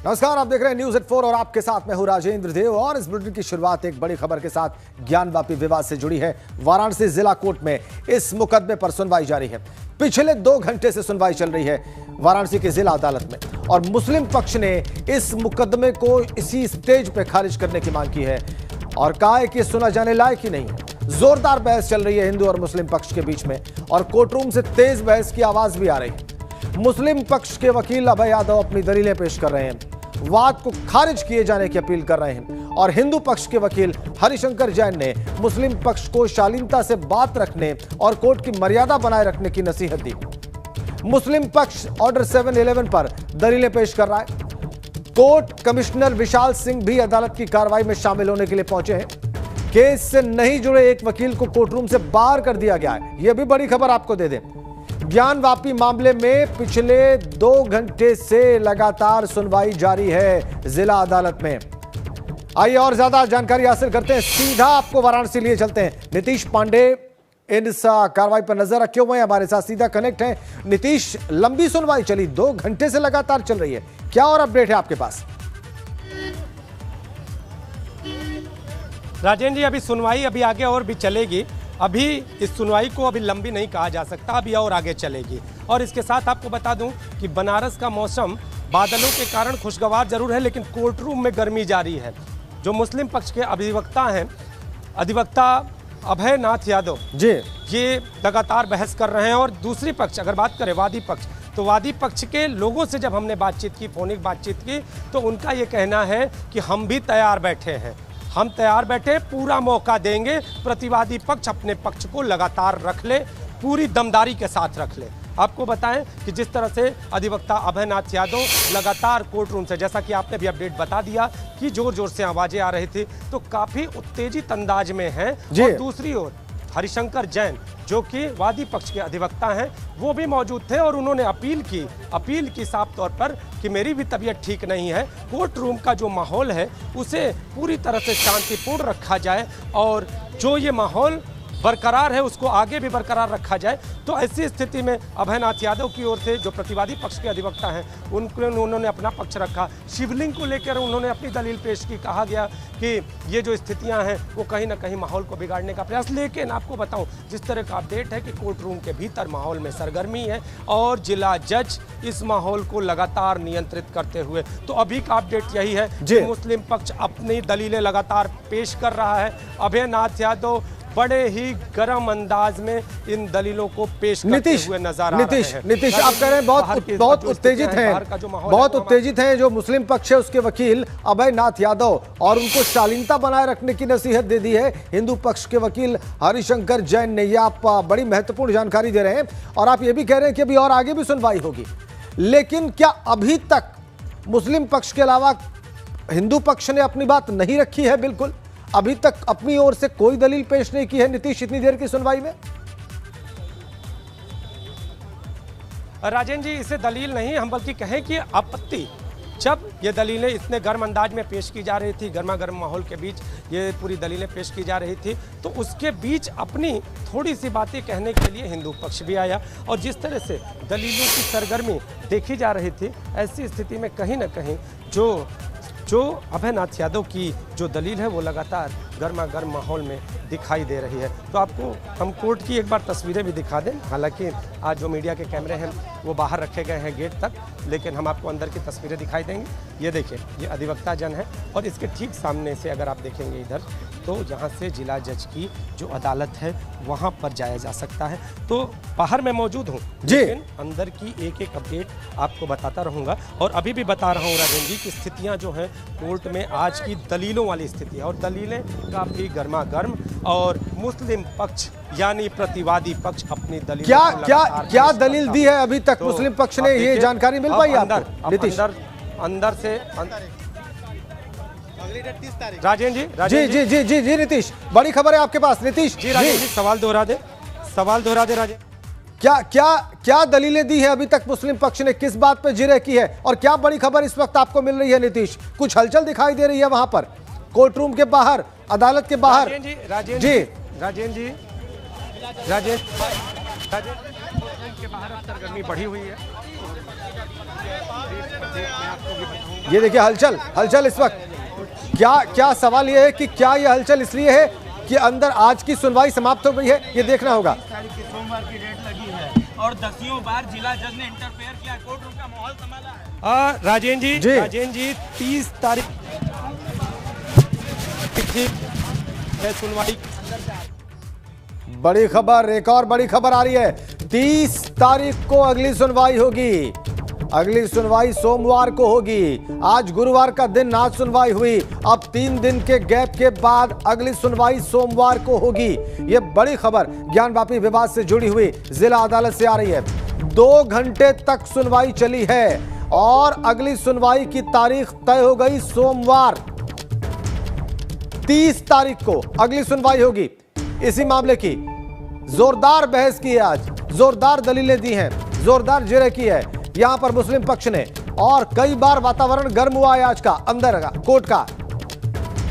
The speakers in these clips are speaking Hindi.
नमस्कार, आप देख रहे हैं न्यूज एट 4 और आपके साथ मैं हूं राजेंद्र देव। और इस बुलेटिन की शुरुआत एक बड़ी खबर के साथ ज्ञानवापी विवाद से जुड़ी है। वाराणसी जिला कोर्ट में इस मुकदमे पर सुनवाई जारी है। पिछले 2 घंटे से सुनवाई चल रही है वाराणसी की जिला अदालत में और मुस्लिम पक्ष ने इस मुकदमे को इसी स्टेज पर खारिज करने की मांग की है और कहा है कि सुना जाने लायक ही नहीं है। जोरदार बहस चल रही है हिंदू और मुस्लिम पक्ष के बीच में और कोर्टरूम से तेज बहस की आवाज भी आ रही है। मुस्लिम पक्ष के वकील अभय यादव अपनी दलीलें पेश कर रहे हैं, वाद को खारिज किए जाने की अपील कर रहे हैं और हिंदू पक्ष के वकील हरिशंकर जैन ने मुस्लिम पक्ष को शालीनता से बात रखने और कोर्ट की मर्यादा बनाए रखने की नसीहत दी। मुस्लिम पक्ष ऑर्डर 711 पर दलीलें पेश कर रहा है। कोर्ट कमिश्नर विशाल सिंह भी अदालत की कार्रवाई में शामिल होने के लिए पहुंचे हैं। केस से नहीं जुड़े एक वकील को कोर्टरूम से बाहर कर दिया गया है। यह भी बड़ी खबर आपको दे दें। ज्ञानवापी मामले में पिछले 2 घंटे से लगातार सुनवाई जारी है जिला अदालत में। आइए और ज्यादा जानकारी हासिल करते हैं, सीधा आपको वाराणसी लिए चलते हैं। नीतीश पांडे इस कार्रवाई पर नजर रखे हुए हैं, हमारे साथ सीधा कनेक्ट हैं। नीतीश, लंबी सुनवाई चली, 2 घंटे से लगातार चल रही है, क्या और अपडेट है आपके पास? राजेंद्र जी, अभी सुनवाई अभी आगे और भी चलेगी। अभी इस सुनवाई को अभी लंबी नहीं कहा जा सकता, अभी और आगे चलेगी। और इसके साथ आपको बता दूं कि बनारस का मौसम बादलों के कारण खुशगवार जरूर है, लेकिन कोर्टरूम में गर्मी जारी है। जो मुस्लिम पक्ष के अधिवक्ता हैं, अधिवक्ता अभय नाथ यादव जी, ये लगातार बहस कर रहे हैं। और दूसरी पक्ष अगर बात करें वादी पक्ष, तो वादी पक्ष के लोगों से जब हमने बातचीत की, फोनिक बातचीत की, तो उनका ये कहना है कि हम भी तैयार बैठे हैं, हम तैयार बैठे, पूरा मौका देंगे, प्रतिवादी पक्ष अपने पक्ष को लगातार रख ले, पूरी दमदारी के साथ रख ले। आपको बताएं कि जिस तरह से अधिवक्ता अभय नाथ यादव लगातार कोर्ट रूम से, जैसा कि आपने भी अपडेट बता दिया कि जोर जोर से आवाजें आ रही थी, तो काफी उत्तेजित अंदाज में हैं। और दूसरी ओर हरिशंकर जैन जो कि वादी पक्ष के अधिवक्ता हैं, वो भी मौजूद थे और उन्होंने अपील की साफ तौर पर कि मेरी भी तबीयत ठीक नहीं है, कोर्ट रूम का जो माहौल है उसे पूरी तरह से शांतिपूर्ण रखा जाए और जो ये माहौल बरकरार है उसको आगे भी बरकरार रखा जाए। तो ऐसी स्थिति में अभय नाथ यादव की ओर से जो प्रतिवादी पक्ष के अधिवक्ता हैं उन्होंने अपना पक्ष रखा। शिवलिंग को लेकर उन्होंने अपनी दलील पेश की। कहा गया कि ये जो स्थितियां हैं वो कहीं ना कहीं माहौल को बिगाड़ने का प्रयास। लेकिन आपको बताऊं, जिस तरह का अपडेट है कि कोर्ट रूम के भीतर माहौल में सरगर्मी है और जिला जज इस माहौल को लगातार नियंत्रित करते हुए, तो अभी का अपडेट यही है कि मुस्लिम पक्ष अपनी दलीलें लगातार पेश कर रहा है। अभय नाथ यादव बड़े ही गर्म अंदाज में इन दलीलों को पेश करते हुए नजर आ रहे हैं। नीतीश, आप कह रहे हैं बहुत उत्तेजित हैं, बहुत उत्तेजित हैं जो मुस्लिम पक्ष है उसके वकील अभय नाथ यादव, और उनको शालीनता बनाए रखने की नसीहत दे दी है हिंदू पक्ष के वकील हरिशंकर जैन ने। ये आप बड़ी महत्वपूर्ण जानकारी दे रहे हैं और आप ये भी कह रहे हैं कि अभी और आगे भी सुनवाई होगी। लेकिन क्या अभी तक मुस्लिम पक्ष के अलावा हिंदू पक्ष ने अपनी बात नहीं रखी है? बिल्कुल, अभी तक अपनी ओर से कोई दलील पेश नहीं की है नीतीश इतनी देर की सुनवाई में? राजेंद्र जी, इसे दलील नहीं, हम बल्कि कहें कि आपत्ति। जब ये दलीलें इतने गर्म अंदाज में पेश की जा रही थी, गर्मा गर्म माहौल के बीच ये पूरी दलीलें पेश की जा रही थी, तो उसके बीच अपनी थोड़ी सी बातें कहने के लिए हिंदू पक्ष भी आया। और जिस तरह से दलीलों की सरगर्मी देखी जा रही थी, ऐसी स्थिति में कहीं ना कहीं जो अभय नाथ यादव की जो दलील है वो लगातार गर्मा गर्म माहौल में दिखाई दे रही है। तो आपको हम कोर्ट की एक बार तस्वीरें भी दिखा दें। हालांकि आज जो मीडिया के कैमरे हैं वो बाहर रखे गए हैं गेट तक, लेकिन हम आपको अंदर की तस्वीरें दिखाई देंगे। ये देखिए, ये अधिवक्ता जन है और इसके ठीक सामने से अगर आप देखेंगे इधर, तो यहाँ से जिला जज की जो अदालत है वहाँ पर जाया जा सकता है। तो बाहर मैं मौजूद हूँ, लेकिन अंदर की एक एक अपडेट आपको बताता रहूँगा। और अभी भी बता रहा हूँ राजेंद्र जी की स्थितियाँ जो हैं कोर्ट में आज की दलीलों वाली स्थिति है और दलीलें काफ़ी गर्मा गर्म, और मुस्लिम पक्ष यानी प्रतिवादी पक्ष अपनी दलील क्या दलील दी है अभी तक मुस्लिम पक्ष ने? ये जानकारी मिल पाई आपको नीतीश? अंदर से राजेंद्र जी नीतीश, बड़ी खबर है आपके पास। नीतीश जी, राजेंद्र जी सवाल दोहरा दे राजेंद्र। क्या दलीलें दी है अभी तक मुस्लिम पक्ष ने, किस बात पे जिरह की है और क्या बड़ी खबर इस वक्त आपको मिल रही है नीतीश? कुछ हलचल दिखाई दे रही है वहां पर कोर्ट रूम के बाहर, अदालत के बाहर? राजेंद्र जी के बाहर अब सरगर्मी बढ़ी हुई है। ये देखिए हलचल हलचल इस वक्त। क्या सवाल ये है कि क्या ये हलचल इसलिए है कि अंदर आज की सुनवाई समाप्त हो गई है, ये देखना होगा। सोमवार की डेट लगी है और दसियों बार जिला जज ने इंटरफेयर किया, कोर्ट रूम का माहौल संभाला है। राजेंद्र जी 30 तारीख है सुनवाई। बड़ी खबर, एक और बड़ी खबर आ रही है। 30 तारीख को अगली सुनवाई होगी। अगली सुनवाई सोमवार को होगी। आज गुरुवार का दिन, आज सुनवाई हुई। अब 3 दिन के गैप के बाद अगली सुनवाई सोमवार को होगी। यह बड़ी खबर ज्ञानवापी विवाद से जुड़ी हुई जिला अदालत से आ रही है। 2 घंटे तक सुनवाई चली है और अगली सुनवाई की तारीख तय हो गई सोमवार 30 तारीख को अगली सुनवाई होगी। इसी मामले की जोरदार बहस की है, आज जोरदार दलीलें दी हैं, जोरदार जिरह की है यहां पर मुस्लिम पक्ष ने, और कई बार वातावरण गर्म हुआ है आज का अंदर का कोर्ट का।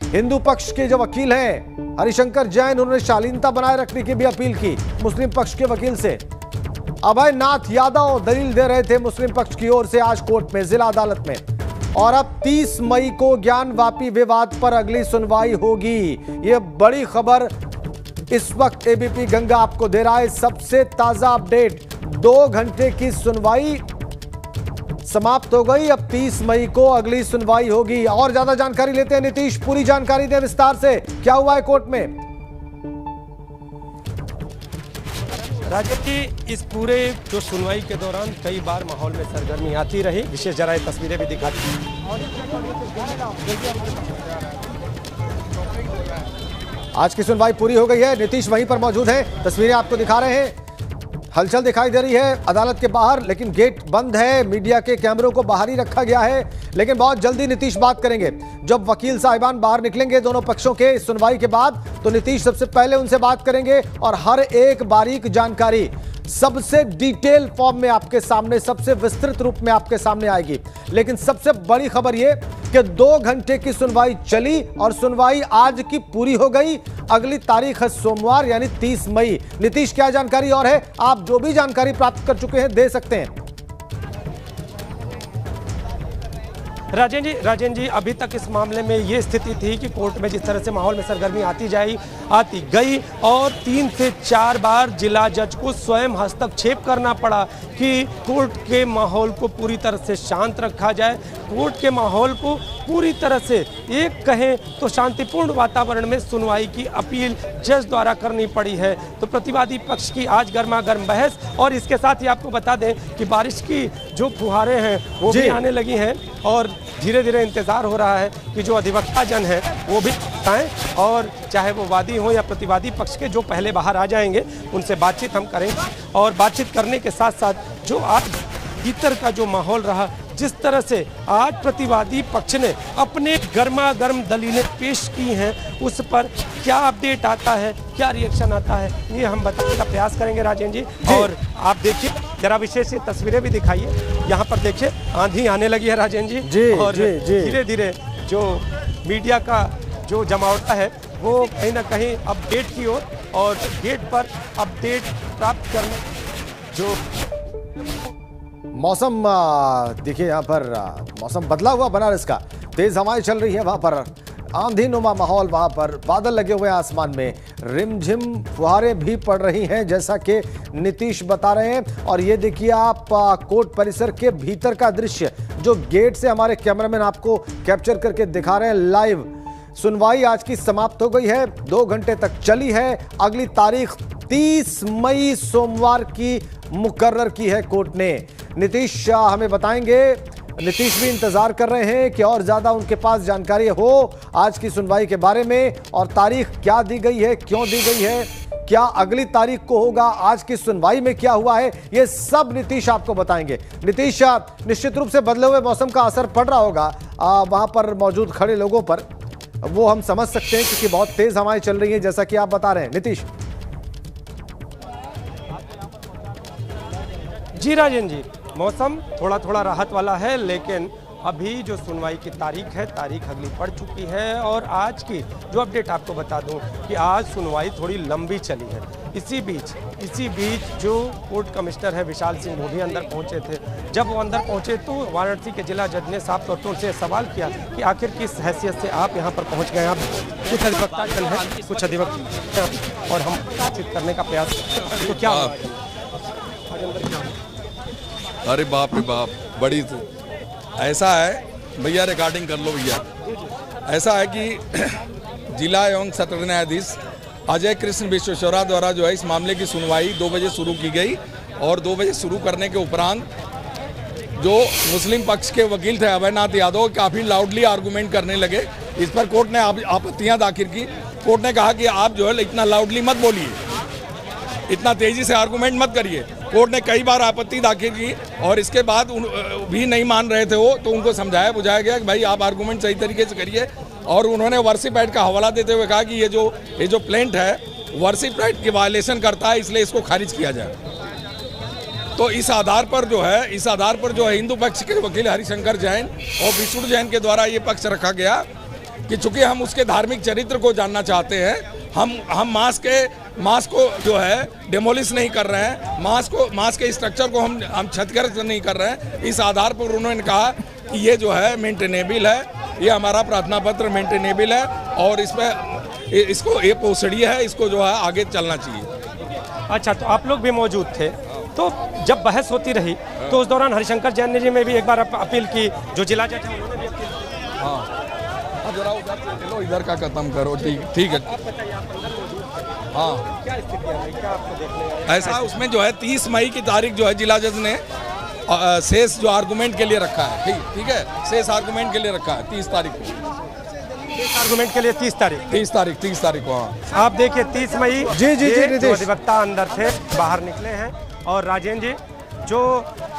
हिंदू पक्ष के जो वकील हैं हरिशंकर जैन, उन्होंने शालीनता बनाए रखने की भी अपील की मुस्लिम पक्ष के वकील से। अभय नाथ यादव दलील दे रहे थे मुस्लिम पक्ष की ओर से आज कोर्ट में, जिला अदालत में। और अब 30 मई को ज्ञानवापी विवाद पर अगली सुनवाई होगी। यह बड़ी खबर इस वक्त एबीपी गंगा आपको दे रहा है, सबसे ताजा अपडेट। 2 घंटे की सुनवाई समाप्त हो गई। अब 30 मई को अगली सुनवाई होगी। और ज्यादा जानकारी लेते हैं नीतीश, पूरी जानकारी दें विस्तार से, क्या हुआ है कोर्ट में। राजेश जी, इस पूरे जो सुनवाई के दौरान कई बार माहौल में सरगर्मी आती रही। विशेष जरा ये तस्वीरें भी दिखाती हैं। आज की सुनवाई पूरी हो गई है, नीतीश वहीं पर मौजूद हैं, तस्वीरें आपको दिखा रहे हैं। हलचल दिखाई दे रही है अदालत के बाहर, लेकिन गेट बंद है, मीडिया के कैमरों को बाहर ही रखा गया है। लेकिन बहुत जल्दी नीतीश बात करेंगे। जब वकील साहिबान बाहर निकलेंगे दोनों पक्षों के सुनवाई के बाद, तो नीतीश सबसे पहले उनसे बात करेंगे और हर एक बारीक जानकारी सबसे डिटेल फॉर्म में आपके सामने, सबसे विस्तृत रूप में आपके सामने आएगी। लेकिन सबसे बड़ी खबर यह कि 2 घंटे की सुनवाई चली और सुनवाई आज की पूरी हो गई। अगली तारीख है सोमवार, यानी 30 मई। नीतीश, क्या जानकारी और है? आप जो भी जानकारी प्राप्त कर चुके हैं दे सकते हैं। राजेंद्र जी, अभी तक इस मामले में ये स्थिति थी कि कोर्ट में जिस तरह से माहौल में सरगर्मी आती गई और 3 से 4 बार जिला जज को स्वयं हस्तक्षेप करना पड़ा कि कोर्ट के माहौल को पूरी तरह से शांत रखा जाए, कोर्ट के माहौल को पूरी तरह से एक कहें तो शांतिपूर्ण वातावरण में सुनवाई की अपील जज द्वारा करनी पड़ी है। तो प्रतिवादी पक्ष की आज गर्मा गर्म बहस, और इसके साथ ही आपको बता दें कि बारिश की जो फुहारें हैं वो भी आने लगी हैं और धीरे धीरे इंतजार हो रहा है कि जो अधिवक्ता जन है वो भी आए, और चाहे वो वादी हो या प्रतिवादी पक्ष के जो पहले बाहर आ जाएंगे उनसे बातचीत हम करेंगे। और बातचीत करने के साथ साथ जो आज भीतर का जो माहौल रहा, जिस तरह से आज प्रतिवादी पक्ष ने अपने गर्मा गर्म दलीलें पेश की हैं, उस पर क्या अपडेट आता है, क्या रिएक्शन आता है, ये हम बताने का प्रयास करेंगे राजेंद्र जी। और आप देखिए जरा विशेष तस्वीरें भी दिखाइए। यहाँ पर देखिए आंधी आने लगी है राजेंद्र जी, और धीरे धीरे जो मीडिया का जो जमावड़ा है वो कहीं ना कहीं अपडेट की ओर, और गेट पर अपडेट प्राप्त करने जो मौसम देखिए, यहाँ पर मौसम बदला हुआ बनारस का, तेज हवाएं चल रही है, वहां पर आंधी नुमा माहौल, वहां पर बादल लगे हुए हैं आसमान में, रिमझिम फुहारें भी पड़ रही हैं जैसा कि नीतीश बता रहे हैं। और ये देखिए आप कोर्ट परिसर के भीतर का दृश्य जो गेट से हमारे कैमरामैन आपको कैप्चर करके दिखा रहे हैं लाइव। सुनवाई आज की समाप्त हो गई है, 2 घंटे तक चली है। अगली तारीख 30 मई सोमवार की मुकर्रर की है कोर्ट ने। नीतीश हमें बताएंगे, नीतीश भी इंतजार कर रहे हैं कि और ज्यादा उनके पास जानकारी हो आज की सुनवाई के बारे में, और तारीख क्या दी गई है, क्यों दी गई है, क्या अगली तारीख को होगा, आज की सुनवाई में क्या हुआ है, ये सब नीतीश आपको बताएंगे। नीतीश, निश्चित रूप से बदले हुए मौसम का असर पड़ रहा होगा वहां पर मौजूद खड़े लोगों पर, वो हम समझ सकते हैं क्योंकि बहुत तेज हवाएं चल रही हैं जैसा कि आप बता रहे हैं। नीतीश जी, राजेंद्र जी, मौसम थोड़ा थोड़ा राहत वाला है, लेकिन अभी जो सुनवाई की तारीख है, तारीख अगली पड़ चुकी है। और आज की जो अपडेट आपको बता दूं कि आज सुनवाई थोड़ी लंबी चली है। इसी बीच जो कोर्ट कमिश्नर है विशाल सिंह, वो भी अंदर पहुंचे थे। जब वो अंदर पहुंचे तो वाराणसी के जिला जज ने साफ तौर पर उनसे सवाल किया कि आखिर किस हैसियत से आप यहाँ पर पहुँच गए। आप कुछ अधिवक्ता जन है, कुछ अधिवक्ता और हम बातचीत करने का प्रयास, तो क्या अरे बाप रे बाप, बड़ी ऐसा है भैया, रिकॉर्डिंग कर लो भैया। ऐसा है कि जिला एवं सत्र न्यायाधीश अजय कृष्ण विश्वेश्वरा द्वारा जो है इस मामले की सुनवाई 2 बजे शुरू की गई और 2 बजे शुरू करने के उपरांत जो मुस्लिम पक्ष के वकील थे अभयनाथ यादव काफ़ी लाउडली आर्गूमेंट करने लगे। इस पर कोर्ट ने आपत्तियां दाखिल की। कोर्ट ने कहा कि आप जो है इतना लाउडली मत बोलिए, इतना तेजी से आर्गूमेंट मत करिए। कोर्ट ने कई बार आपत्ति दाखिल की और इसके बाद भी नहीं मान रहे थे वो, तो उनको समझाया बुझाया गया कि भाई आप आर्गूमेंट सही तरीके से करिए। और उन्होंने वर्शिप एक्ट का हवाला देते हुए कहा कि ये जो प्लेंट है वर्शिप एक्ट की वायलेशन करता है, इसलिए इसको खारिज किया जाए। तो इस आधार पर जो है हिंदू पक्ष के वकील हरिशंकर जैन और विष्णु जैन के द्वारा ये पक्ष रखा गया कि चूंकि हम उसके धार्मिक चरित्र को जानना चाहते हैं, हम मास को जो है डेमोलिश नहीं कर रहे हैं, मास के स्ट्रक्चर को हम क्षतिग्रस्त नहीं कर रहे हैं। इस आधार पर उन्होंने कहा कि ये जो है मेंटेनेबल है, ये हमारा प्रार्थना पत्र मेंटेनेबल है और इसको ये पोषणीय है, इसको जो है आगे चलना चाहिए। अच्छा, तो आप लोग भी मौजूद थे, तो जब बहस होती रही तो उस दौरान हरिशंकर जैन जी ने भी एक बार अपील की, जो जिला जज है उन्होंने भी अपील की। हाँ जरा उधर चलो, इधर का खत्म करो, ठीक है। हाँ, क्या स्थिति है, क्या आपको देखने ऐसा उसमें जो है 30 मई की तारीख जो है जिला जज ने शेष जो आर्गूमेंट के लिए रखा है, ठीक है, शेष आर्गूमेंट के लिए रखा है 30 तारीख को। आर्गूमेंट के लिए 30 तारीख को। हाँ, आप देखिए 30 मई जी अधिवक्ता अंदर थे, बाहर निकले हैं। और राजेंद्र जी, जो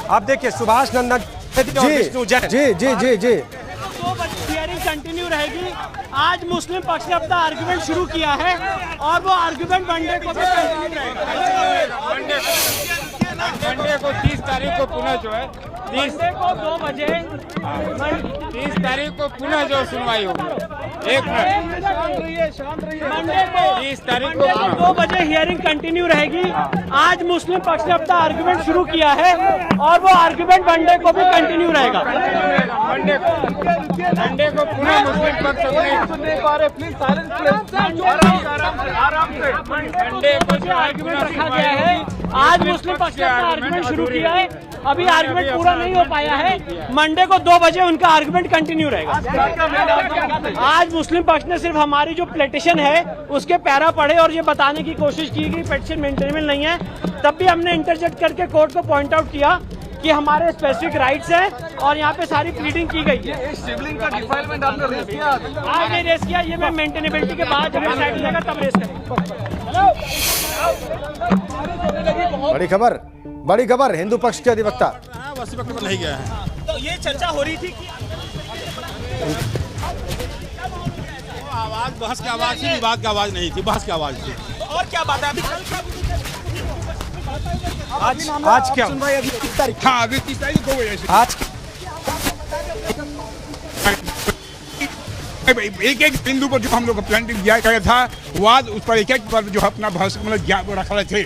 आप देखिए सुभाष नंदन विष्णु जैन जी हियरिंग कंटिन्यू रहेगी। आज मुस्लिम पक्ष ने अपना आर्गुमेंट शुरू किया है और वो आर्गुमेंट मंडे को भी कंटिन्यू रहेगा। मंडे को 30 तारीख को पुनः जो है 30 को 2 बजे 30 तारीख को पुनः जो सुनवाई होगी। एक मिनट, मंडे को 30 तारीख को 2 बजे हियरिंग कंटिन्यू रहेगी। आज मुस्लिम पक्ष ने अपना आर्गुमेंट शुरू किया है और वो आर्गुमेंट मंडे को भी कंटिन्यू रहेगा। मंडे को पुनः मुस्लिम पक्ष मंडे को जो आर्गुमेंट रखा गया है, आज मुस्लिम पक्ष ने अपना आर्गुमेंट शुरू किया है, अभी आर्गुमेंट पूरा नहीं हो पाया है। मंडे को 2 बजे उनका आर्गुमेंट कंटिन्यू रहेगा। आज मुस्लिम पक्ष ने सिर्फ हमारी जो पिटीशन है उसके पैरा पढ़े और ये बताने की कोशिश की कि पिटीशन मेंटेनेबल नहीं है। तब भी हमने इंटरजेक्ट करके कोर्ट को पॉइंट आउट किया कि हमारे स्पेसिफिक राइट्स हैं और यहाँ पे सारी प्लीडिंग की गई है। शिवलिंग का डिफाइलमेंट आपने रेस किया? आज नहीं रेस किया, ये मैं मेंटेनेबिलिटी के बाद जब साइड लेगा तब रेस करेंगे। बड़ी खबर हिंदू पक्ष के अधिवक्ता नहीं गया है। तो ये चर्चा हो रही थी कि आवाज बहस की आवाज थी, विवाद की आवाज नहीं थी, बहस की आवाज थी। और क्या बात है अभी आज क्या हाँ, अभी 30 तारीख को आज एक बिंदु पर जो हम लोग प्लांटिंग दिया गया था, वाद उस पर एक पर जो अपना बहस मतलब रख रहे थे,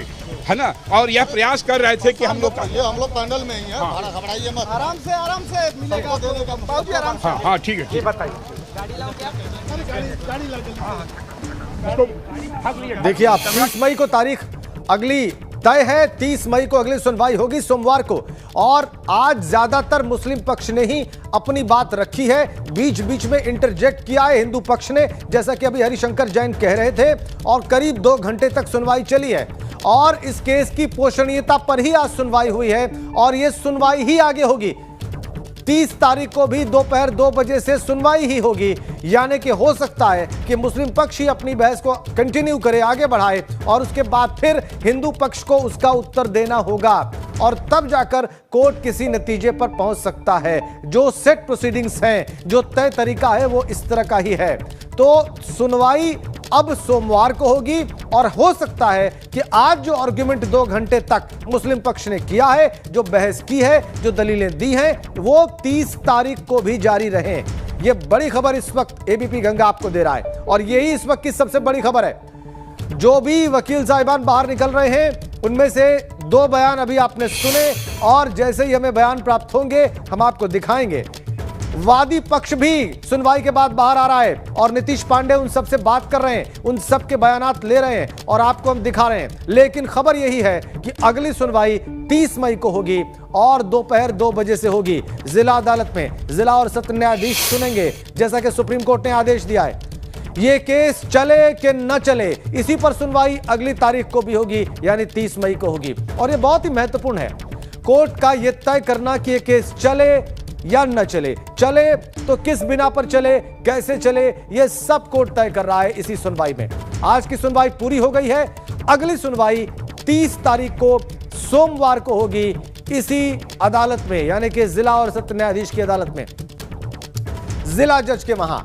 है ना। और यह प्रयास कर रहे थे कि हम लोग पैनल में ही है, घबराइए मत, आराम से मिलेगा, देने का। हाँ ठीक है, ये बताइए। देखिए आप 30 मई को तारीख अगली तय है, 30 मई को अगली सुनवाई होगी सोमवार को। और आज ज्यादातर मुस्लिम पक्ष ने ही अपनी बात रखी है, बीच बीच में इंटरजेक्ट किया है हिंदू पक्ष ने, जैसा कि अभी हरिशंकर जैन कह रहे थे। और करीब 2 घंटे तक सुनवाई चली है और इस केस की पोषणीयता पर ही आज सुनवाई हुई है और यह सुनवाई ही आगे होगी। 30 तारीख को भी दोपहर 2 बजे से सुनवाई ही होगी, यानी कि हो सकता है कि मुस्लिम पक्ष ही अपनी बहस को कंटिन्यू करे, आगे बढ़ाए और उसके बाद फिर हिंदू पक्ष को उसका उत्तर देना होगा और तब जाकर कोर्ट किसी नतीजे पर पहुंच सकता है। जो सेट प्रोसीडिंग्स हैं, जो तय तरीका है वो इस तरह का ही है। तो सुनवाई अब सोमवार को होगी और हो सकता है कि आज जो आर्गुमेंट 2 घंटे तक मुस्लिम पक्ष ने किया है, जो बहस की है, जो दलीलें दी हैं, वो 30 तारीख को भी जारी रहे। ये बड़ी खबर इस वक्त एबीपी गंगा आपको दे रहा है और यही इस वक्त की सबसे बड़ी खबर है। जो भी वकील साहिबान बाहर निकल रहे हैं उनमें से 2 बयान अभी आपने सुने और जैसे ही हमें बयान प्राप्त होंगे हम आपको दिखाएंगे। वादी पक्ष भी सुनवाई के बाद बाहर आ रहा है और नीतीश पांडे उन सब से बात कर रहे हैं, उन सब के बयानात ले रहे हैं और आपको हम दिखा रहे हैं। लेकिन खबर यही है कि अगली सुनवाई 30 मई को होगी और दोपहर 2 बजे से होगी। जिला अदालत में जिला और सत्र न्यायाधीश सुनेंगे, जैसा कि सुप्रीम कोर्ट ने आदेश दिया है। ये केस चले कि न चले, इसी पर सुनवाई अगली तारीख को भी होगी, यानी 30 मई को होगी। और ये बहुत ही महत्वपूर्ण है, कोर्ट का यह तय करना कि ये केस चले या न चले। चले तो किस बिना पर चले, कैसे चले, यह सब कोर्ट तय कर रहा है इसी सुनवाई में। आज की सुनवाई पूरी हो गई है, अगली सुनवाई 30 तारीख को सोमवार को होगी इसी अदालत में, यानी कि जिला और सत्र न्यायाधीश की अदालत में। जिला जज के वहां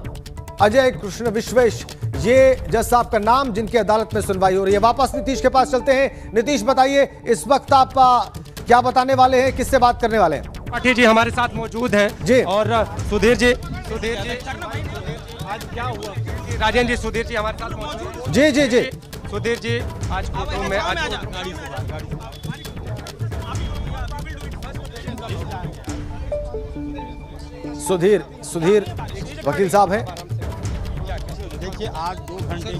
अजय कृष्ण विश्वेश, ये जज साहब का नाम, जिनकी अदालत में सुनवाई हो रही है। वापस नीतीश के पास चलते हैं। नीतीश बताइए, इस वक्त आप क्या बताने वाले हैं, किससे बात करने वाले हैं? त्रिपाठी जी हमारे साथ मौजूद हैं जी। और सुधीर जी आज क्या हुआ? राजेंद्र जी, सुधीर जी हमारे साथ मौजूद। जी जी जी सुधीर जी, आज कोर्ट में सुधीर वकील साहब हैं। देखिए, आज 2 घंटे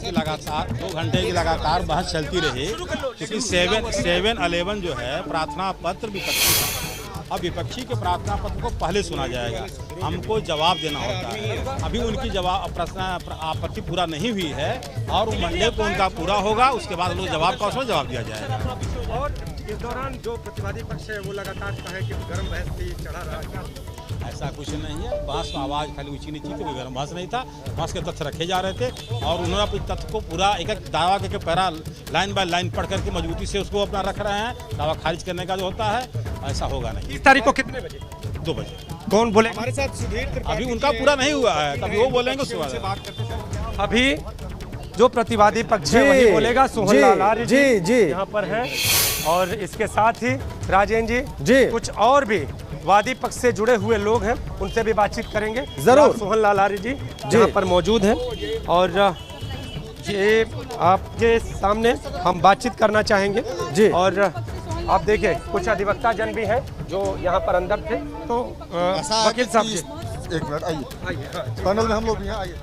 की लगातार बहस चलती रही, क्योंकि 7-11 जो है प्रार्थना पत्र विपक्षी का, अब विपक्षी के प्रार्थना पत्र को पहले सुना जाएगा, हमको जवाब देना होता है। अभी उनकी प्रश्न आपत्ति पूरा नहीं हुई है और मंडे को उनका पूरा होगा, उसके बाद लोग जवाब का उसमें जवाब दिया जाएगा। और इस दौरान जो प्रतिवादी पक्ष है वो लगातार कहा है कि गर्म बहस थी, चढ़ा रहा। ऐसा कुछ नहीं है, बहस में आवाज़ खाली ऊंची नीची थी, कोई गर्म बहस नहीं था। बहस के तथ्य रखे जा रहे थे और उन्होंने अपने तथ्य को पूरा एक दावा करके पैरा लाइन बाय लाइन पढ़ करके मजबूती से उसको अपना रख रहे हैं। दावा खारिज करने का जो होता है, ऐसा होगा नहीं। 30 तारीख को कितने बजे? 2 बजे। कौन बोले? हमारे साथ सुधीर, अभी उनका पूरा नहीं हुआ है, तभी वो बोलेंगे उसके बाद। अभी जो प्रतिवादी पक्ष है वही बोलेगा। सोहन लाल आर्य जी यहाँ पर हैं और इसके साथ ही राजेंद्र जी कुछ और भी वादी पक्ष से जुड़े हुए लोग हैं, उनसे भी बातचीत करेंगे। जरूर। सोहन लाल आर्य जी यहाँ पर मौजूद हैं और ये आपके सामने हम बातचीत करना चाहेंगे जी। और आप देखिए कुछ अधिवक्ता जन भी हैं जो यहाँ पर अंदर थे। तो वकील साहब जी, 1 मिनट आइए, पैनल में हम लोग भी हैं, आइए।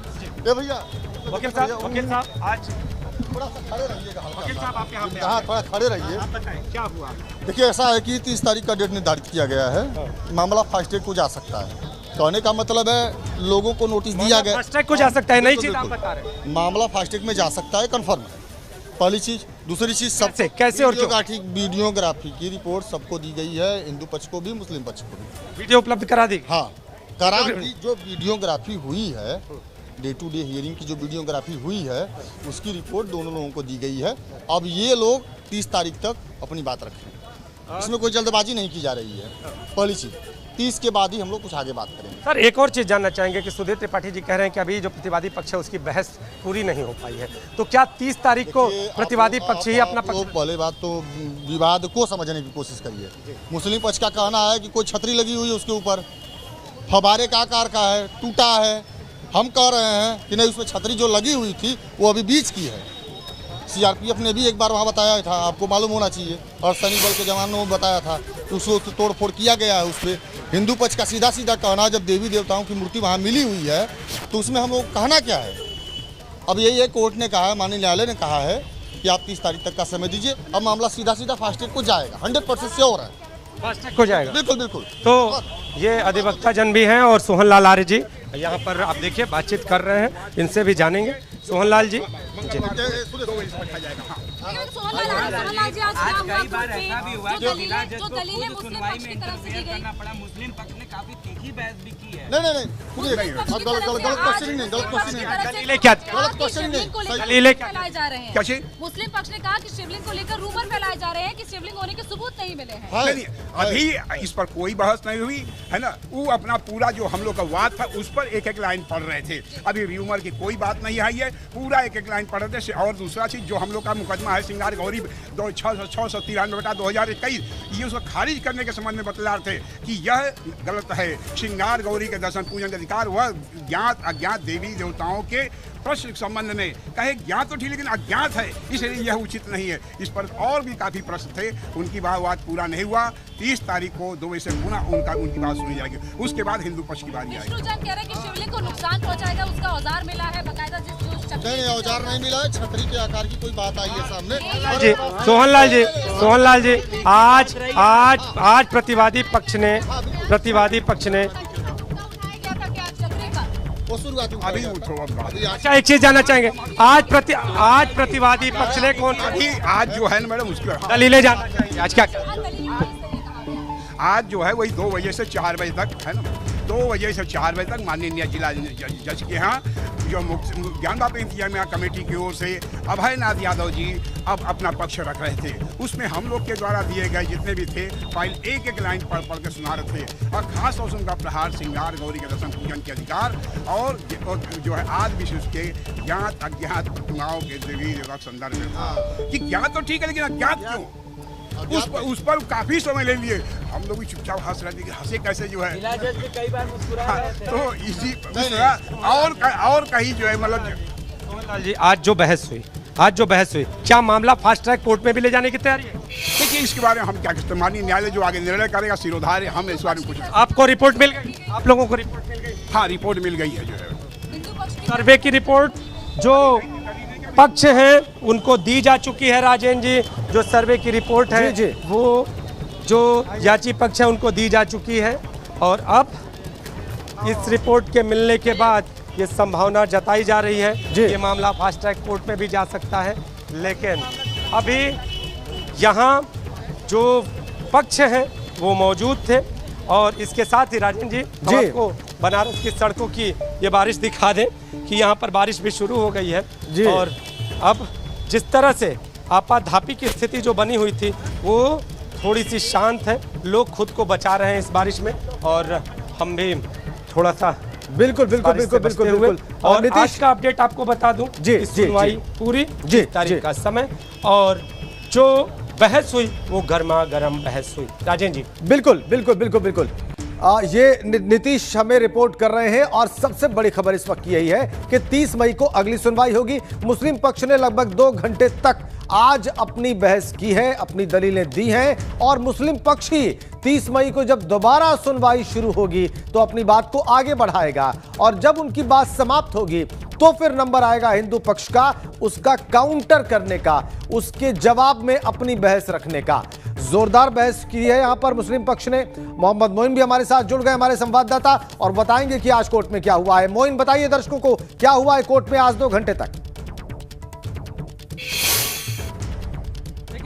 ए भैया, वकील साहब आज थोड़ा सा खड़े रहिएगा, वकील साहब आप यहाँ पे हाँ थोड़ा खड़े रहिए। आप बताएं क्या हुआ? देखिए, ऐसा है कि 30 तारीख का डेट निर्धारित किया गया है। मामला फास्ट ट्रैक को जा सकता है। कहने का मतलब है लोगों को नोटिस दिया गया, फास्ट ट्रैक को जा सकता है, नई चीज आप बिल्कुल। बता रहे हैं। मामला फास्ट ट्रैक में जा सकता है, कन्फर्म है। पहली चीज। दूसरी चीज, सब कैसे और क्यों? वीडियोग्राफी की रिपोर्ट सबको दी गई है, हिंदू पक्ष को भी, मुस्लिम पक्ष को भी। वीडियो उपलब्ध करा दी? हाँ, करा दी। जो वीडियोग्राफी हुई है, डे टू डे हियरिंग की जो वीडियोग्राफी हुई है, उसकी रिपोर्ट दोनों लोगों को दी गई है। अब ये लोग 30 तारीख तक अपनी बात रखें, इसमें कोई जल्दबाजी नहीं की जा रही है। पहली चीज, 30 के बाद ही हम लोग कुछ आगे बात करेंगे। सर, एक और चीज जानना चाहेंगे कि सुधीर त्रिपाठी जी कह रहे हैं कि अभी जो प्रतिवादी पक्ष है उसकी बहस पूरी नहीं हो पाई है, तो क्या 30 तारीख को प्रतिवादी पक्ष ही अपना पक्ष? पहले बात तो विवाद को समझने की कोशिश करिए। मुस्लिम पक्ष का कहना है कि कोई छतरी लगी हुई है उसके ऊपर, फव्वारे का आकार का है, टूटा है। हम कह रहे हैं कि नहीं, उसमें छतरी जो लगी हुई थी वो अभी बीच की है। सीआरपीएफ ने भी एक बार वहाँ बताया था, आपको मालूम होना चाहिए, और सैनिक बल के जवानों ने बताया था कि उसको तोड़ फोड़ किया गया है। उस पर हिंदू पक्ष का सीधा सीधा कहना, जब देवी देवताओं की मूर्ति वहाँ मिली हुई है तो उसमें हम लोग कहना क्या है? अब यही कोर्ट ने कहा है, माननीय न्यायालय ने कहा है कि आप 30 तारीख तक का समय दीजिए। अब मामला सीधा सीधा फास्ट ट्रैक को जाएगा, 100% श्योर है, फास्ट ट्रैक हो जाएगा। बिल्कुल बिल्कुल। तो ये अधिवक्ता जन भी हैं और सोहन लाल आर्य जी यहाँ पर आप देखिए बातचीत कर रहे हैं, इनसे भी जानेंगे। सोहन लाल जी, सोहन लाल जी, आज क्या हुआ? जो दलीलें मुस्लिम पक्ष की तरफ से दी गई, मुस्लिम पक्ष ने काफी तीखी बहस भी की है। नहीं, गलत क्वेश्चन नहीं, गलत क्वेश्चन नहीं। दलीलें क्या? गलत क्वेश्चन नहीं। दलीलें क्या? फैलाए जा रहे हैं। मुस्लिम पक्ष ने कहा कि शिवलिंग को लेकर रूमर फैलाए जा रहे हैं कि शिवलिंग होने के सबूत नहीं मिले हैं। नहीं, अभी इस पर कोई बहस नहीं हुई है ना। वो अपना पूरा जो हम लोग का वाद था उस पर एक एक लाइन पढ़ रहे थे। अभी र्यूमर की कोई बात नहीं आई है, पूरा एक एक लाइन पढ़ रहे थे। और दूसरा चीज, जो हम लोग का मुकदमा है श्रृंगार गौरी 693/2021, ये उसको खारिज करने के संबंध में बतला रहे थे कि यह गलत है। श्रृंगार गौरी के दर्शन पूजन का अधिकार वह ज्ञात अज्ञात देवी देवताओं के प्रश्न के संबंध में कहे ज्ञात तो ठीक लेकिन अज्ञात है, इसलिए यह उचित नहीं है। इस पर और भी काफी प्रश्न थे, उनकी बात पूरा नहीं हुआ। 30 तारीख को 2 बजे से पुनः उनकी बात सुनी जाएगी, उसके बाद हिंदू पक्ष की बारी आएगी। कह रहे हैं कि शिवलिंग को नुकसान पहुंचाएगा, उसका औजार मिला है बकायदा, नहीं औजार नहीं मिला है, छतरी के आकार की कोई बात आई है सामने। जी सोहनलाल जी आज प्रतिवादी पक्ष ने अभी अच्छा एक चीज जानना चाहेंगे, आज प्रतिवादी पक्ष ने कौन आज जो है ना मैडम उसकी दलीलें जानना चाहेंगे, आज क्या आज जो है वही 2 बजे से 4 बजे तक है ना, 2 बजे से 4 बजे तक माननीय जिला जज के यहाँ जो ज्ञानवापी इंतजामिया कमेटी की ओर से अभय नाथ यादव जी अब अपना पक्ष रख रहे थे। उसमें हम लोग के द्वारा दिए गए जितने भी थे फाइल एक लाइन पढ़ के सुना रहे थे, और खास तौर से उनका प्रहार श्रृंगार गौरी के दर्शन पूजन के अधिकार और जो है आज विश्व के ज्ञात अज्ञात प्रतिमाओं के संदर्भ में था कि ज्ञात तो ठीक है लेकिन अज्ञात क्यों, उस पर काफी समय ले लिए। हम लोग भी चुपचाप हंस रहे थे कि हंसे कैसे जो है कई बार मुस्कुरा तो इसी और कहीं जो है मतलब जी आज जो बहस हुई क्या मामला फास्ट ट्रैक कोर्ट में भी ले जाने की तैयारी है? देखिए इसके बारे में हम क्या कहते हैं, माननीय न्यायालय जो आगे निर्णय करेगा सिरोधार्य, हम इस बारे में कुछ। आपको रिपोर्ट मिल गई, आप लोगों को रिपोर्ट मिल गई? हाँ रिपोर्ट मिल गई है, जो है सर्वे की रिपोर्ट जो पक्ष है उनको दी जा चुकी है। राजेंद्र जी जो सर्वे की रिपोर्ट है वो जो याची पक्ष है उनको दी जा चुकी है, और अब इस रिपोर्ट के मिलने के बाद ये संभावना जताई जा रही है ये मामला फास्ट ट्रैक कोर्ट में भी जा सकता है। लेकिन अभी यहाँ जो पक्ष हैं वो मौजूद थे, और इसके साथ ही राजेंद्र जी आपको बनारस की सड़कों की ये बारिश दिखा दें कि यहाँ पर बारिश भी शुरू हो गई है, और अब जिस तरह से आपाधापी की स्थिति जो बनी हुई थी वो थोड़ी सी शांत है, लोग खुद को बचा रहे हैं इस बारिश में, और हम भी थोड़ा सा बिल्कुल। और आज का अपडेट आपको बता दूं, सुनवाई पूरी 30 तारीख का समय, और जो बहस हुई वो गर्मा गर्म बहस हुई। राजेंद्र जी बिल्कुल ये नीतीश हमें रिपोर्ट कर रहे हैं, और सबसे बड़ी खबर इस वक्त यही है कि 30 मई को अगली सुनवाई होगी। मुस्लिम पक्ष ने लगभग 2 घंटे तक आज अपनी बहस की है, अपनी दलीलें दी हैं, और मुस्लिम पक्ष ही 30 मई को जब दोबारा सुनवाई शुरू होगी तो अपनी बात को आगे बढ़ाएगा, और जब उनकी बात समाप्त होगी तो फिर नंबर आएगा हिंदू पक्ष का, उसका काउंटर करने का, उसके जवाब में अपनी बहस रखने का। जोरदार बहस की है यहां पर मुस्लिम पक्ष ने। मोहम्मद मोइन भी हमारे साथ जुड़ गए, हमारे संवाददाता, और बताएंगे कि आज कोर्ट में क्या हुआ है। मोइन बताइए दर्शकों को क्या हुआ है कोर्ट में आज 2 घंटे तक।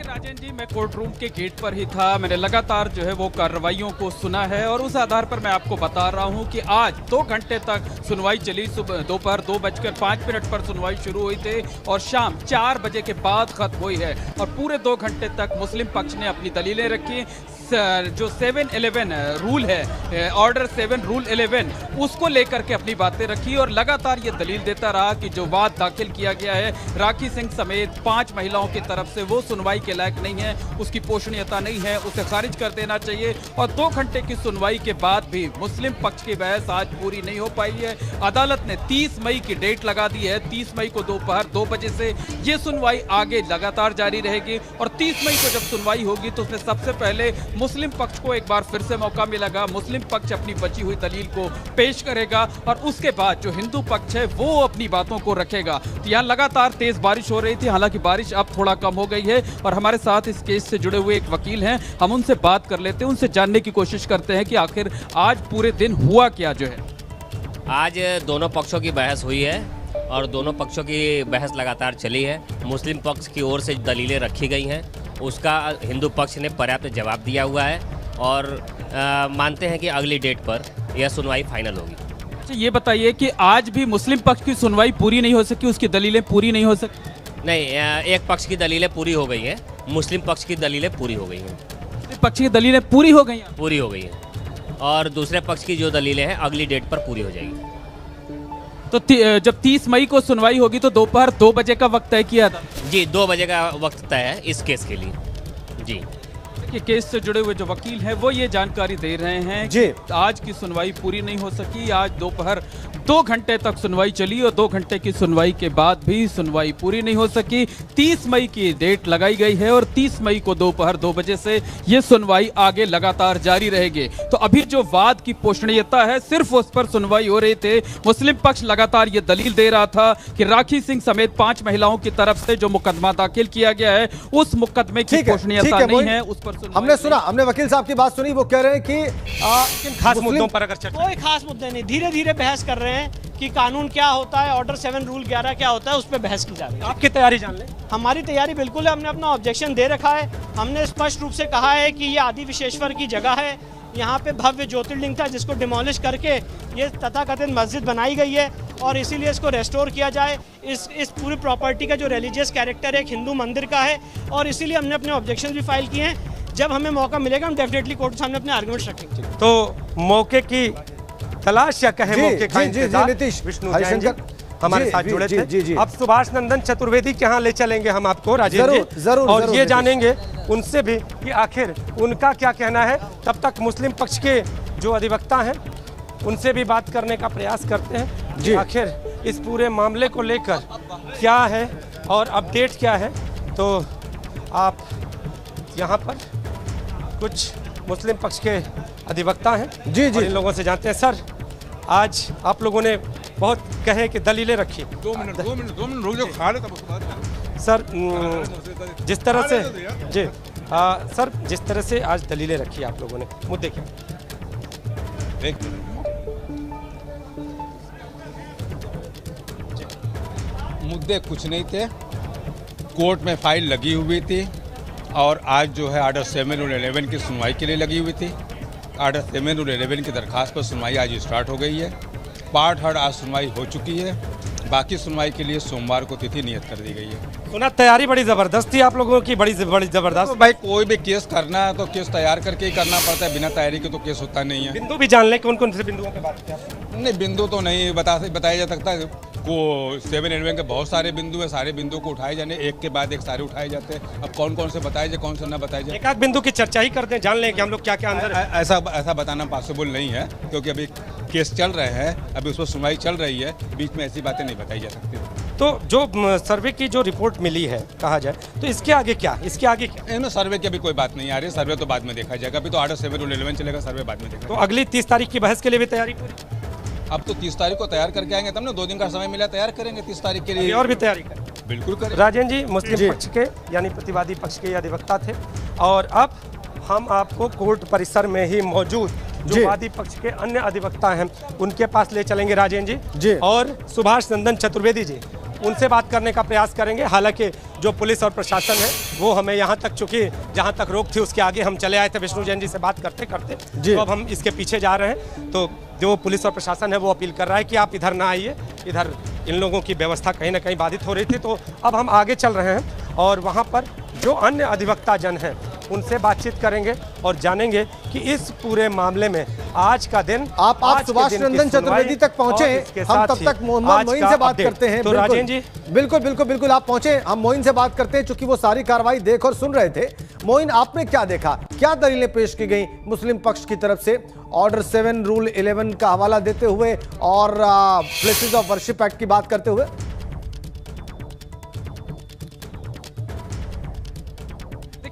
राजेंद्र जी मैं कोर्ट रूम के गेट पर ही था, मैंने लगातार जो है वो कार्रवाइयों को सुना है, और उस आधार पर मैं आपको बता रहा हूं कि आज 2 घंटे तक सुनवाई चली। सुबह दोपहर 2:05 पर सुनवाई शुरू हुई थी और शाम 4 बजे के बाद खत्म हुई है, और पूरे 2 घंटे तक मुस्लिम पक्ष ने अपनी दलीलें रखी। जो 7-11 रूल है, ऑर्डर 7 रूल 11, उसको लेकर के अपनी बातें रखी, और लगातार ये दलील देता रहा कि जो वाद दाखिल किया गया है राखी सिंह समेत 5 महिलाओं की तरफ से वो सुनवाई के लायक नहीं है, उसकी पोषणीयता नहीं है, उसे खारिज कर देना चाहिए। और 2 घंटे की सुनवाई के बाद भी मुस्लिम पक्ष की बहस आज पूरी नहीं हो पाई है। अदालत ने 30 मई की डेट लगा दी है, 30 मई को दोपहर 2 बजे से ये सुनवाई आगे लगातार जारी रहेगी, और 30 मई को जब सुनवाई होगी तो उसमें सबसे पहले मुस्लिम पक्ष को एक बार फिर से मौका मिलेगा, मुस्लिम पक्ष अपनी बची हुई दलील को पेश करेगा, और उसके बाद जो हिंदू पक्ष है वो अपनी बातों को रखेगा। तो यहाँ लगातार तेज बारिश हो रही थी, हालांकि बारिश अब थोड़ा कम हो गई है, और हमारे साथ इस केस से जुड़े हुए एक वकील हैं, हम उनसे बात कर लेते हैं, उनसे जानने की कोशिश करते हैं कि आखिर आज पूरे दिन हुआ क्या जो है। आज दोनों पक्षों की बहस हुई है, और दोनों पक्षों की बहस लगातार चली है। मुस्लिम पक्ष की ओर से दलीलें रखी गई हैं, उसका हिंदू पक्ष ने पर्याप्त जवाब दिया हुआ है, और मानते हैं कि अगली डेट पर यह सुनवाई फाइनल होगी। अच्छा ये बताइए कि आज भी मुस्लिम पक्ष की सुनवाई पूरी नहीं हो सकी, उसकी दलीलें पूरी नहीं हो सकी? नहीं, एक पक्ष की दलीलें पूरी हो गई हैं, मुस्लिम पक्ष की दलीलें पूरी हो गई हैं। मुस्लिम पक्ष की दलीलें पूरी हो गई हैं? पूरी हो गई हैं, और दूसरे पक्ष की जो दलीलें हैं अगली डेट पर पूरी हो जाएगी। तो जब 30 मई को सुनवाई होगी तो दोपहर 2 बजे का वक्त तय किया था? जी 2 बजे का वक्त तय है इस केस के लिए। जी कि केस से जुड़े हुए जो वकील हैं वो ये जानकारी दे रहे हैं जी। कि आज की सुनवाई पूरी नहीं हो सकी। आज दोपहर 2 घंटे तक सुनवाई चली और 2 घंटे की सुनवाई के बाद भी सुनवाई पूरी नहीं हो सकी। 30 मई की डेट लगाई गई है और 30 मई को दोपहर 2 बजे से ये सुनवाई आगे लगातार जारी रहेगी। तो अभी जो वाद की पोषणीयता है सिर्फ उस पर सुनवाई हो रही थे। मुस्लिम पक्ष लगातार ये दलील दे रहा था कि राखी सिंह समेत 5 महिलाओं की तरफ से जो मुकदमा दाखिल किया गया है उस मुकदमे की पोषणीयता नहीं है, उस पर हमने सुना, हमने वकील साहब की बात सुनी। वो कह रहे हैं कि खास मुद्दों पर अगर चर्चा, कोई खास मुद्दे नहीं, धीरे धीरे बहस कर रहे हैं कि कानून क्या होता है, ऑर्डर 7 रूल 11 क्या होता है, उस पर बहस की जा रही है। आपकी तैयारी जान लें। हमारी तैयारी बिल्कुल है, हमने अपना ऑब्जेक्शन दे रखा है। हमने स्पष्ट रूप से कहा है कि ये आदि विश्वेश्वर की जगह है, यहाँ पे भव्य ज्योतिर्लिंग था जिसको डिमोलिश करके ये तथाकथित मस्जिद बनाई गई है और इसीलिए इसको रेस्टोर किया जाए। इस पूरी प्रॉपर्टी का जो रिलीजियस कैरेक्टर है एक हिंदू मंदिर का है और इसीलिए हमने अपने ऑब्जेक्शन भी फाइल किए हैं। जब हमें मौका मिलेगा हम डेफिनेटली कोर्ट के सामने अपने आर्गुमेंट्स रखेंगे। तो मौके की तलाश या कहें मौके का इंतजार, नीतीश विष्णु जैन जी हमारे साथ जुड़े थे। अब सुभाष नंदन चतुर्वेदी के यहाँ ले चलेंगे हम आपको राजेंद्र जी, जरूर, और जरूर, ये जानेंगे उनसे भी कि आखिर उनका क्या कहना है। तब तक मुस्लिम पक्ष के जो अधिवक्ता हैं उनसे भी बात करने का प्रयास करते हैं कि आखिर इस पूरे मामले को लेकर क्या है और अपडेट क्या है। तो आप यहाँ पर कुछ मुस्लिम पक्ष के अधिवक्ता हैं जी जी, इन लोगों से जानते हैं। सर, आज आप लोगों ने बहुत कहे कि दलीलें रखी। 2 मिनट रुक जाओ, खा ले तब उसके बाद। सर, जिस तरह से जी सर, जिस तरह से आज दलीलें रखी आप लोगों ने, मुद्दे क्या? मुद्दे कुछ नहीं थे, कोर्ट में फाइल लगी हुई थी और आज जो है आर्डर 7 और 11 की सुनवाई के लिए लगी हुई थी। आर्डर 7 और 11 की दरखास्त पर सुनवाई आज स्टार्ट हो गई है। पार्ट हर्ड आज सुनवाई हो चुकी है, बाकी सुनवाई के लिए सोमवार को तिथि नियत कर दी गई है। सुना तैयारी बड़ी जबरदस्त थी आप लोगों की, बड़ी जबरदस्त। तो भाई कोई भी केस करना है तो केस तैयार करके ही करना पड़ता है, बिना तैयारी के तो केस होता नहीं है। बिंदु भी जान लें, कौन कौन से बिंदुओं पे बात की? नहीं, बिंदु तो नहीं बताया जा सकता को 7 11 के बहुत सारे बिंदु है, सारे बिंदु को उठाए जाने, एक के बाद एक सारे उठाए जाते हैं। अब कौन कौन से बताए जाए, कौन से ना बताए जाए, एक आध बिंदु की चर्चा ही करते हैं, जान लें कि हम लोग क्या क्या अंदर। ऐसा बताना पॉसिबल नहीं है क्योंकि अभी केस चल रहे हैं, अभी उस पर सुनवाई चल रही है, बीच में ऐसी बातें नहीं बताई जा सकती। तो जो सर्वे की जो रिपोर्ट मिली है कहा जाए तो इसके आगे क्या, इसके आगे क्या? इसमें सर्वे की अभी कोई बात नहीं आ रही, सर्वे तो बाद में देखा जाएगा। अभी तो आर्डर 7 और 11 चलेगा, सर्वे बाद में देखा। तो अगली 30 तारीख की बहस के लिए भी तैयारी पूरी? अब तो 30 तारीख को तैयार करके आएंगे तब ना, 2 दिन का समय मिला, तैयार करेंगे 30 तारीख के लिए। और भी तैयारी करें, बिल्कुल करें। राजेंद्र जी मुस्लिम पक्ष के यानी प्रतिवादी पक्ष के अधिवक्ता थे और अब हम आपको कोर्ट परिसर में ही मौजूद जो वादी पक्ष के अन्य अधिवक्ता हैं उनके पास ले चलेंगे राजेंद्र जी और सुभाष नंदन चतुर्वेदी जी, उनसे बात करने का प्रयास करेंगे। हालांकि जो पुलिस और प्रशासन है वो हमें यहाँ तक, चूंकि जहाँ तक रोक थी उसके आगे हम चले आए थे विष्णु जैन जी से बात करते करते, तो अब हम इसके पीछे जा रहे हैं। तो जो पुलिस और प्रशासन है वो अपील कर रहा है कि आप इधर ना आइए, इधर इन लोगों की व्यवस्था कहीं ना कहीं बाधित हो रही थी। तो अब हम आगे चल रहे हैं और वहाँ पर जो अन्य अधिवक्ता जन हैं उनसे बातचीत करेंगे और जानेंगे कि इस पूरे मामले में आज का दिन, आप सुभाष नंदन चतुर्वेदी तक पहुंचे, हम तब तक मोहम्मद मोइन से बात करते हैं। तो राजेंद्र जी बिल्कुल आप पहुंचे, हम मोइन से बात करते हैं चूंकि वो सारी कार्रवाई देख और सुन रहे थे। मोइन, आपने क्या देखा, क्या दलीलें पेश की गई मुस्लिम पक्ष की तरफ से ऑर्डर 7 रूल 11 का हवाला देते हुए और प्लेसेस ऑफ वर्शिप एक्ट की बात करते हुए?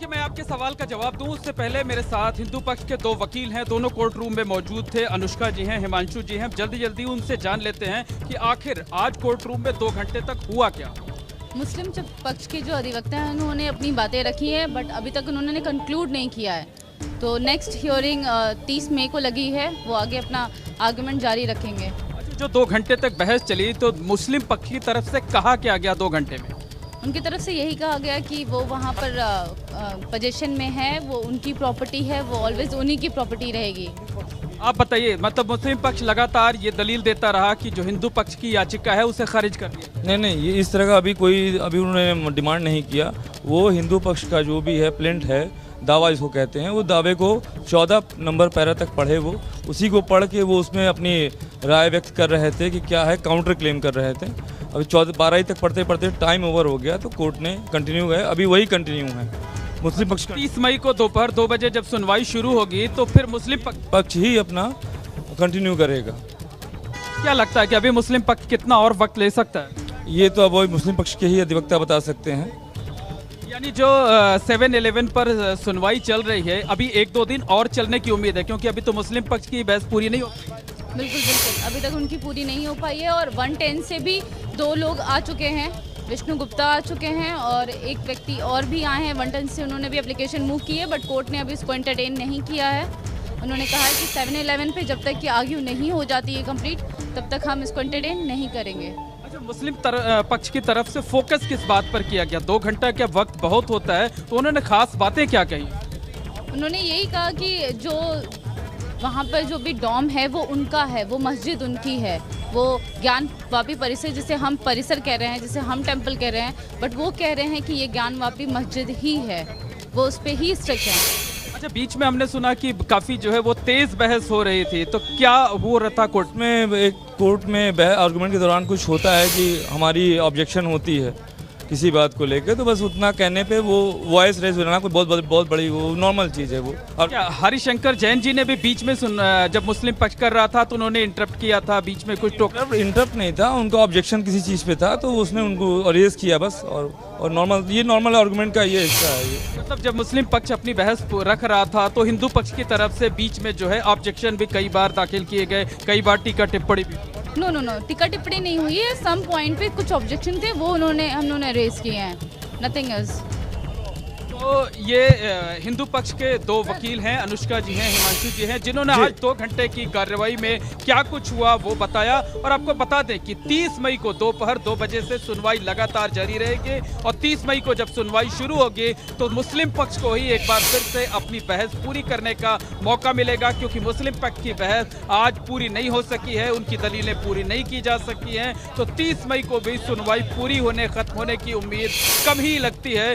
मैं आपके सवाल का जवाब दूं उससे पहले मेरे साथ हिंदू पक्ष के 2 वकील हैं, दोनों कोर्ट रूम में मौजूद थे। अनुष्का जी हैं, हिमांशु जी हैं। जल्दी उनसे जान लेते हैं कि आखिर आज कोर्ट रूम में 2 घंटे तक हुआ क्या। मुस्लिम पक्ष के जो अधिवक्ता हैं उन्होंने अपनी बातें रखी हैं, बट अभी तक उन्होंने कंक्लूड नहीं किया है। तो नेक्स्ट हियरिंग 30 मई को लगी है, वो आगे अपना आर्गुमेंट जारी रखेंगे। जो 2 घंटे तक बहस चली तो मुस्लिम पक्ष की तरफ से कहा क्या गया 2 घंटे में? उनकी तरफ से यही कहा गया कि वो वहाँ पर पोजीशन में है, वो उनकी प्रॉपर्टी है, वो ऑलवेज उन्हीं की प्रॉपर्टी रहेगी। आप बताइए, मतलब मुस्लिम पक्ष लगातार ये दलील देता रहा कि जो हिंदू पक्ष की याचिका है उसे खारिज कर दिया। नहीं, ये इस तरह का अभी उन्होंने डिमांड नहीं किया। वो हिंदू पक्ष का जो भी है प्लेंट है, दावा इसको कहते हैं, वो दावे को 14 नंबर पैरा तक पढ़े, वो उसी को पढ़ के वो उसमें अपनी राय व्यक्त कर रहे थे कि क्या है, काउंटर क्लेम कर रहे थे। अभी 12 तक पढ़ते टाइम ओवर हो गया तो कोर्ट ने कंटिन्यू गए, अभी वही कंटिन्यू है। मुस्लिम पक्ष का 30 मई को दोपहर 2 बजे जब सुनवाई शुरू होगी तो फिर मुस्लिम पक्ष ही अपना कंटिन्यू करेगा। क्या लगता है कि अभी मुस्लिम पक्ष कितना और वक्त ले सकता है? ये तो अब वही मुस्लिम पक्ष के ही अधिवक्ता बता सकते हैं। यानी जो 7-11 पर सुनवाई चल रही है अभी 1-2 दिन और चलने की उम्मीद है, क्योंकि अभी तो मुस्लिम पक्ष की बहस पूरी नहीं हो पाई। बिल्कुल बिल्कुल, अभी तक उनकी पूरी नहीं हो पाई है और 110 से भी 2 लोग आ चुके हैं। विष्णु गुप्ता आ चुके हैं और एक व्यक्ति और भी आए हैं 110 से, उन्होंने भी एप्लीकेशन मूव की है, बट कोर्ट ने अभी इसको एंटरटेन नहीं किया है। उन्होंने कहा है कि 7-11 पे जब तक कि आर्ग्यू नहीं हो जाती है कंप्लीट, तब तक हम इसको एंटरटेन नहीं करेंगे। अच्छा, मुस्लिम पक्ष की तरफ से फोकस किस बात पर किया गया? 2 घंटा का वक्त बहुत होता है, तो उन्होंने खास बातें क्या कही? उन्होंने यही कहा कि जो वहाँ पर जो भी डॉम है वो उनका है, वो मस्जिद उनकी है, वो ज्ञानवापी परिसर जिसे हम परिसर कह रहे हैं, जिसे हम टेंपल कह रहे हैं, बट वो कह रहे हैं कि ये ज्ञानवापी मस्जिद ही है, वो उस पर ही स्ट्रिक्ट है। अच्छा, बीच में हमने सुना कि काफ़ी जो है वो तेज़ बहस हो रही थी, तो क्या हो रहा था कोर्ट में? एक कोर्ट में आर्गुमेंट के दौरान कुछ होता है कि हमारी ऑब्जेक्शन होती है किसी बात को लेकर, तो बस उतना कहने पे वो वॉइस रेज होना कोई बहुत बड़ी वो नॉर्मल चीज़ है वो। और हरिशंकर जैन जी ने भी बीच में जब मुस्लिम पक्ष कर रहा था तो उन्होंने इंटरप्ट किया था, बीच में कुछ इंटरप्ट नहीं था, उनका ऑब्जेक्शन किसी चीज़ पे था तो उसने उनको रेज किया बस। और नॉर्मल आर्गुमेंट का ये हिस्सा है ये। मतलब जब मुस्लिम पक्ष अपनी बहस रख रहा था तो हिंदू पक्ष की तरफ से बीच में जो है ऑब्जेक्शन भी कई बार दाखिल किए गए, कई बार टीका टिप्पणी भी। नो, टीका टिप्पणी नहीं हुई है। सम पॉइंट पे कुछ ऑब्जेक्शन थे, वो हम लोगों ने रेज किए हैं, नथिंग एल्स। तो ये हिंदू पक्ष के 2 वकील हैं, अनुष्का जी हैं, हिमांशु जी हैं, जिन्होंने आज 2 घंटे की कार्रवाई में क्या कुछ हुआ वो बताया। और आपको बता दें कि 30 मई को दोपहर 2 बजे से सुनवाई लगातार जारी रहेगी और 30 मई को जब सुनवाई शुरू होगी तो मुस्लिम पक्ष को ही एक बार फिर से अपनी बहस पूरी करने का मौका मिलेगा, क्योंकि मुस्लिम पक्ष की बहस आज पूरी नहीं हो सकी है, उनकी दलीलें पूरी नहीं की जा सकी हैं। तो 30 मई को भी सुनवाई पूरी होने खत्म होने की उम्मीद कम ही लगती है।